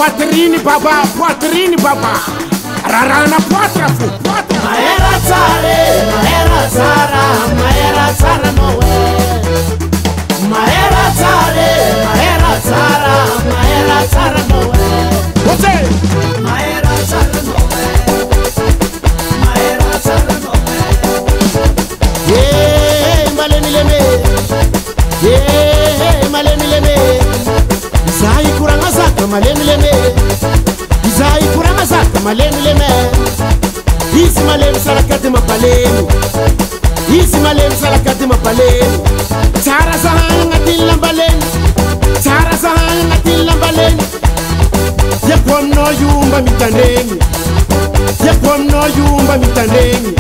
Poitrini baba Rarana poitra fu poitra Maera tsara noe Maera tsara noe What's it? Maera tsara noe Yeah, malemi leme Yeah, malemi leme Izai kuranga zaka malemi leme Izai kuranga zaka malemi leme Isi malemi salakati mapalemi Isi malemi salakati mapalemi Tsara sahanga ngatin lambaleni Tsara sahanga ngatin lambaleni Yepomno yumba mitandeni Yepomno yumba mitandeni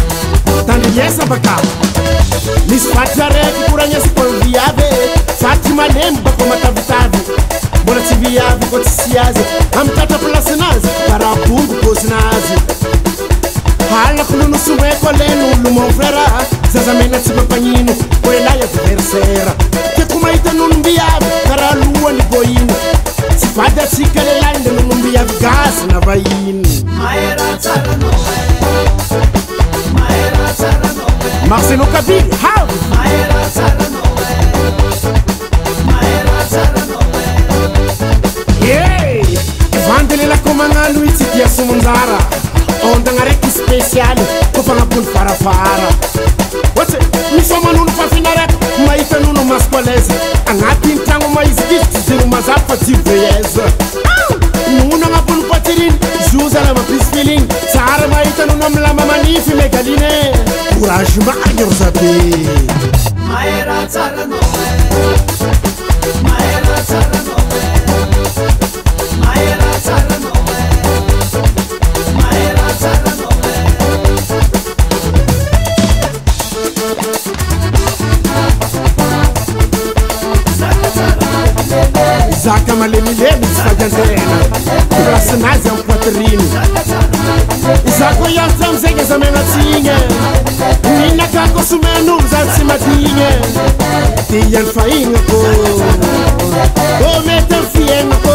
Tandi yesa baka Nis fajareki kuranya sikol viave Fati malemi bako matavitavi Mora ti viave kwa tisiazi Amtata plasinazi Karapungu posinazi Hala kulunu suweko lenu Lumo frera Zazamena tiba panyinu Kwela ya kuhersera Kekumaita nunumbiave Karaluwa ni boinu Sifada sikale lande nunumbiave Gasi na vainu Maera tsara noe Maera tsara noe Marcelo Kabili, how? Maera tsara noe Maera tsara noe Yey! Vandele la komanga Luigi dia sumunzara Onda ngareki speciali Kopanga pun farafara What's it? Misoma nunu fafinare Maita nunu masqualese Angati intrango maizikiti Ziru mazapa tiveyeza Nuna ngapun patirin Juza na mapis feeling Sahara maita nunu mlama manifi megaline Courage magno zabe Maera tsara noe Maera tsara noe Maera tsara noe Maera tsara noe Zaka malemi lemi Sfagantena Krasnazi am poitrini Zako yasam zege zamena tinge Nina kako sumenu zansi madinge Tiyan fainga ko O metem fienga ko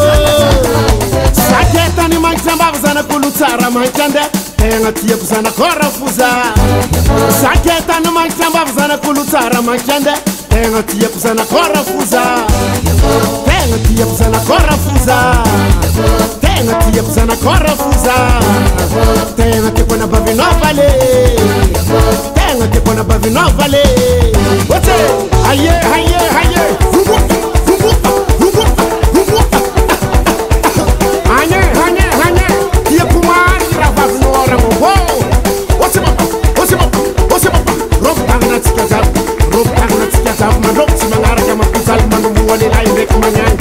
Saketa ni manchamba zana kulutsara manchande Tenga tia kuzana kora fuza Saketa ni manchamba zana kulutsara manchande Tenga tia kuzana kora fuza Tenga tia kuzana kora fuza Tenga tia kuzana kora fuza Tenga tia kona bavi novale Tenga tia kona bavi novale What's it? Haye, haye, haye Rumbuka, rumbuka, rumbuka, rumbuka Hanye, hanye, hanye Tia kumari ravavi nora mo What's it baba? What's it baba? What's it baba? Rob tangna tika zap Rob tangna tika zap Man rob si mangara kama kuzal Man rumbu wali lai rek manyang